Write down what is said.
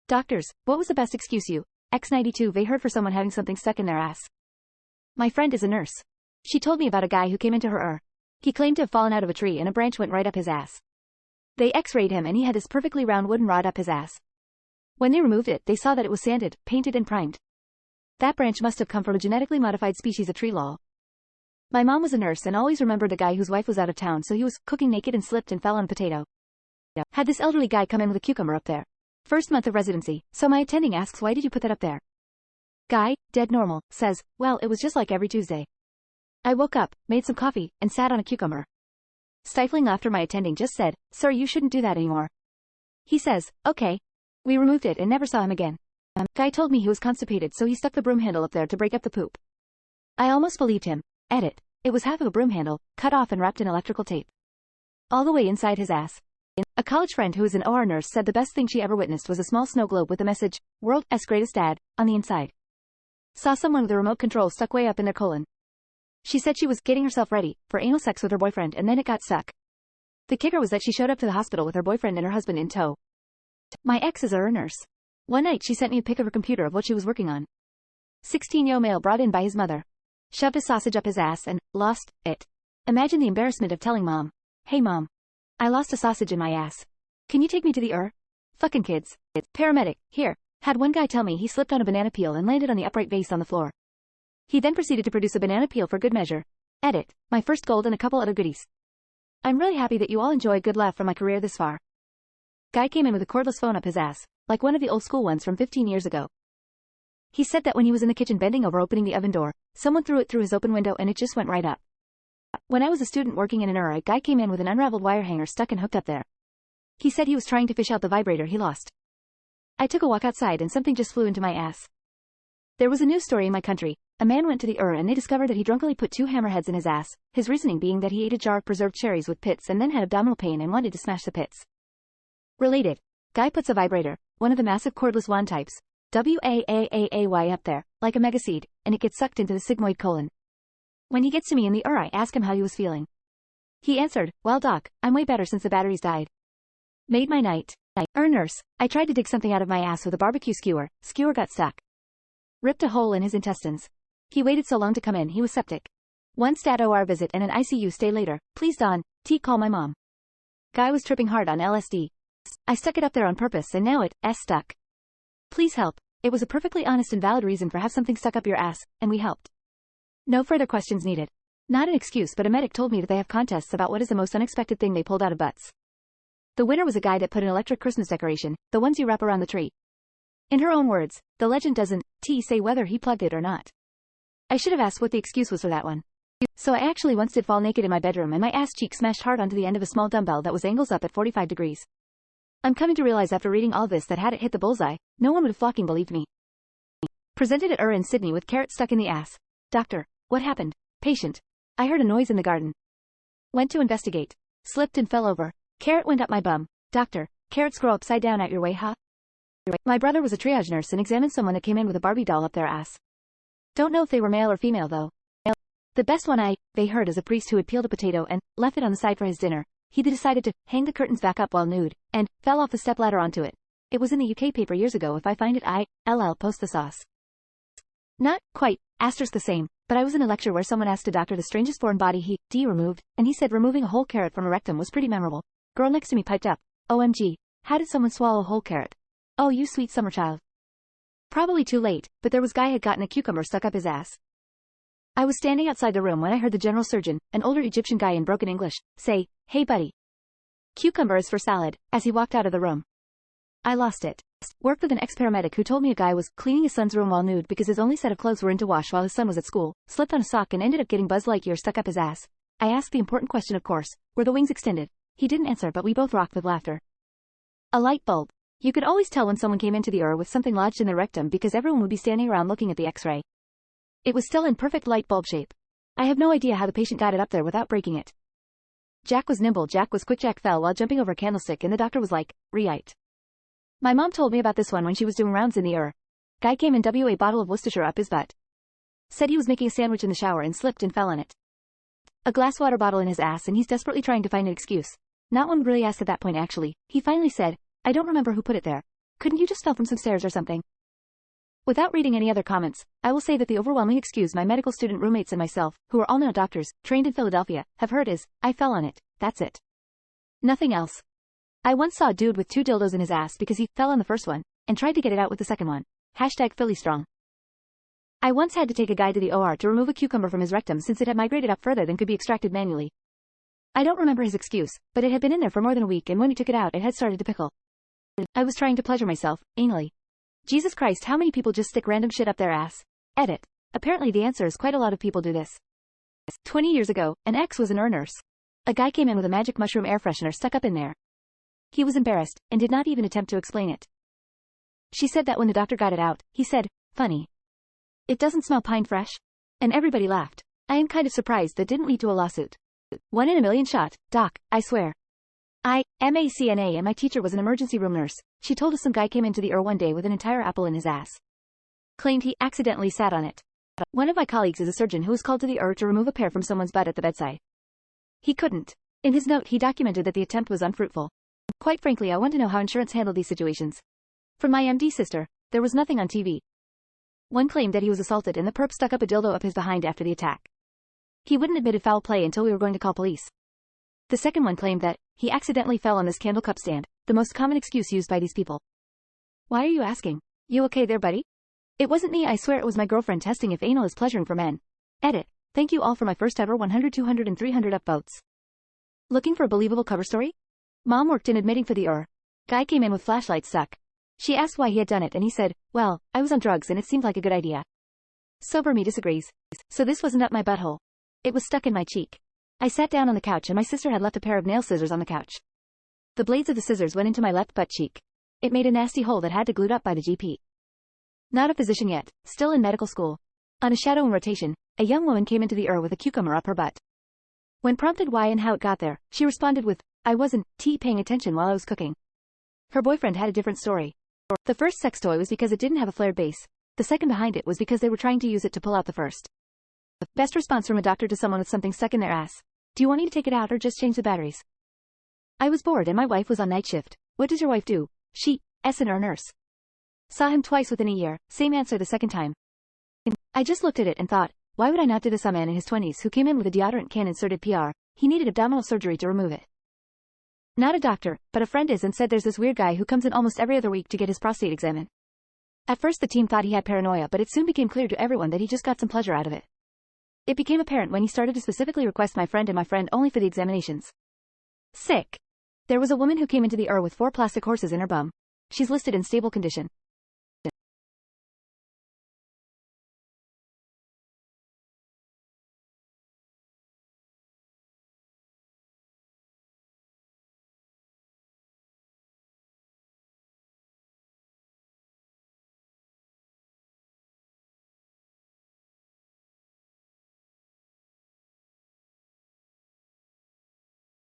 Doctors, what was the best excuse you, X92 they heard for someone having something stuck in their ass? My friend is a nurse. She told me about a guy who came into her He claimed to have fallen out of a tree and a branch went right up his ass. They x-rayed him and he had this perfectly round wooden rod up his ass. When they removed it, they saw that it was sanded, painted and primed. That branch must have come from a genetically modified species of tree lol. My mom was a nurse and always remembered a guy whose wife was out of town, so he was cooking naked and slipped and fell on a potato. Had this elderly guy come in with a cucumber up there. First month of residency, so my attending asks, why did you put that up there? Guy, dead normal, says, well, it was just like every Tuesday. I woke up, made some coffee, and sat on a cucumber. Stifling laughter, my attending just said, sir, you shouldn't do that anymore. He says, okay. We removed it and never saw him again. Guy told me he was constipated, so he stuck the broom handle up there to break up the poop. I almost believed him. Edit. It was half of a broom handle, cut off and wrapped in electrical tape. All the way inside his ass. A college friend who is an OR nurse said the best thing she ever witnessed was a small snow globe with the message, World's Greatest Dad, on the inside. Saw someone with a remote control stuck way up in their colon. She said she was getting herself ready for anal sex with her boyfriend and then it got stuck. The kicker was that she showed up to the hospital with her boyfriend and her husband in tow. My ex is a OR nurse. One night she sent me a pic of her computer of what she was working on. 16-year-old male brought in by his mother. Shoved a sausage up his ass and lost it. Imagine the embarrassment of telling mom, hey mom, I lost a sausage in my ass. Can you take me to the ER? Fucking kids. Paramedic, here. Had one guy tell me he slipped on a banana peel and landed on the upright vase on the floor. He then proceeded to produce a banana peel for good measure. Edit. My first gold and a couple other goodies. I'm really happy that you all enjoy a good laugh from my career this far. Guy came in with a cordless phone up his ass, like one of the old school ones from 15 years ago. He said that when he was in the kitchen bending over opening the oven door, someone threw it through his open window and it just went right up. When I was a student working in an ER, a guy came in with an unraveled wire hanger stuck and hooked up there. He said he was trying to fish out the vibrator he lost. I took a walk outside and something just flew into my ass. There was a news story in my country. A man went to the ER and they discovered that he drunkenly put 2 hammerheads in his ass, his reasoning being that he ate a jar of preserved cherries with pits and then had abdominal pain and wanted to smash the pits. Related. Guy puts a vibrator, one of the massive cordless wand types, WAAAAY up there, like a megaseed, and it gets sucked into the sigmoid colon. When he gets to me in the ER, I ask him how he was feeling. He answered, well doc, I'm way better since the batteries died. Made my night. Nurse, I tried to dig something out of my ass with a barbecue skewer got stuck. Ripped a hole in his intestines. He waited so long to come in, he was septic. 1 stat OR visit and an ICU stay later, please Don, call my mom. Guy was tripping hard on LSD. I stuck it up there on purpose and now it's stuck. Please help. It was a perfectly honest and valid reason for have something stuck up your ass, and we helped. No further questions needed. Not an excuse, but a medic told me that they have contests about what is the most unexpected thing they pulled out of butts. The winner was a guy that put an electric Christmas decoration, the ones you wrap around the tree. In her own words, the legend doesn't say whether he plugged it or not. I should have asked what the excuse was for that one. So I actually once did fall naked in my bedroom and my ass cheek smashed hard onto the end of a small dumbbell that was angles up at 45 degrees. I'm coming to realize after reading all this that had it hit the bullseye, no one would have fucking believed me. Presented at in Sydney with carrot stuck in the ass. Doctor, what happened? Patient. I heard a noise in the garden. Went to investigate. Slipped and fell over. Carrot went up my bum. Doctor, carrots grow upside down at your way, huh? My brother was a triage nurse and examined someone that came in with a Barbie doll up their ass. Don't know if they were male or female though. The best one they heard is a priest who had peeled a potato and left it on the side for his dinner. He decided to hang the curtains back up while nude, and fell off the stepladder onto it. It was in the UK paper years ago. If I find it I'll post the sauce. Not quite, asterisk the same, but I was in a lecture where someone asked a doctor the strangest foreign body he removed, and he said removing a whole carrot from a rectum was pretty memorable. Girl next to me piped up, OMG, how did someone swallow a whole carrot? Oh you sweet summer child. Probably too late, but there was guy had gotten a cucumber stuck up his ass. I was standing outside the room when I heard the general surgeon, an older Egyptian guy in broken English, say, hey buddy. Cucumber is for salad, as he walked out of the room. I lost it. Worked with an ex-paramedic who told me a guy was cleaning his son's room while nude because his only set of clothes were in to wash while his son was at school, slipped on a sock and ended up getting Buzz Lightyear stuck up his ass. I asked the important question of course, were the wings extended? He didn't answer but we both rocked with laughter. A light bulb. You could always tell when someone came into the ER with something lodged in their rectum because everyone would be standing around looking at the x-ray. It was still in perfect light bulb shape. I have no idea how the patient got it up there without breaking it. Jack was nimble, Jack was quick, Jack fell while jumping over a candlestick and the doctor was like, "Right." My mom told me about this one when she was doing rounds in the ER. Guy came in a bottle of Worcestershire up his butt. Said he was making a sandwich in the shower and slipped and fell on it. A glass water bottle in his ass and he's desperately trying to find an excuse. Not one would really ask at that point actually. He finally said, I don't remember who put it there. Couldn't you just fell from some stairs or something? Without reading any other comments, I will say that the overwhelming excuse my medical student roommates and myself, who are all now doctors, trained in Philadelphia, have heard is, I fell on it, that's it. Nothing else. I once saw a dude with 2 dildos in his ass because he fell on the first one, and tried to get it out with the second one. #PhillyStrong. I once had to take a guy to the OR to remove a cucumber from his rectum since it had migrated up further than could be extracted manually. I don't remember his excuse, but it had been in there for more than a week and when we took it out it had started to pickle. I was trying to pleasure myself, anally. Jesus Christ, how many people just stick random shit up their ass? Edit. Apparently the answer is quite a lot of people do this. 20 years ago, an ex was an nurse. A guy came in with a magic mushroom air freshener stuck up in there. He was embarrassed, and did not even attempt to explain it. She said that when the doctor got it out, he said, funny. It doesn't smell pine fresh? And everybody laughed. I am kind of surprised that didn't lead to a lawsuit. 1 in a million shot, doc, I swear. MACNA and my teacher was an emergency room nurse. She told us some guy came into the one day with an entire apple in his ass. Claimed he accidentally sat on it. One of my colleagues is a surgeon who was called to the to remove a pear from someone's butt at the bedside. He couldn't. In his note he documented that the attempt was unfruitful. Quite frankly, I want to know how insurance handled these situations. From my MD sister, there was nothing on TV. One claimed that he was assaulted and the perp stuck up a dildo up his behind after the attack. He wouldn't admit foul play until we were going to call police. The second one claimed that he accidentally fell on this candle cup stand, the most common excuse used by these people. Why are you asking? You okay there, buddy? It wasn't me, I swear it was my girlfriend testing if anal is pleasuring for men. Edit. Thank you all for my first ever 100, 200 and 300 upvotes. Looking for a believable cover story? Mom worked in admitting for the Guy came in with flashlight stuck. She asked why he had done it and he said, well, I was on drugs and it seemed like a good idea. Sober me disagrees. So this wasn't up my butthole. It was stuck in my cheek. I sat down on the couch and my sister had left a pair of nail scissors on the couch. The blades of the scissors went into my left butt cheek. It made a nasty hole that had to glued up by the GP. Not a physician yet, still in medical school. On a shadow and rotation, a young woman came into the with a cucumber up her butt. When prompted why and how it got there, she responded with, I wasn't paying attention while I was cooking. Her boyfriend had a different story. The first sex toy was because it didn't have a flared base. The second behind it was because they were trying to use it to pull out the first. Best response from a doctor to someone with something stuck in their ass. Do you want me to take it out or just change the batteries? I was bored and my wife was on night shift. What does your wife do? She, nurse. Saw him twice within a year, same answer the second time. I just looked at it and thought, why would I not do this? A man in his 20s who came in with a deodorant can inserted PR, he needed abdominal surgery to remove it. Not a doctor, but a friend is and said there's this weird guy who comes in almost every other week to get his prostate examined. At first the team thought he had paranoia, but it soon became clear to everyone that he just got some pleasure out of it. It became apparent when he started to specifically request my friend and my friend only for the examinations. Sick. There was a woman who came into the with 4 plastic horses in her bum. She's listed in stable condition.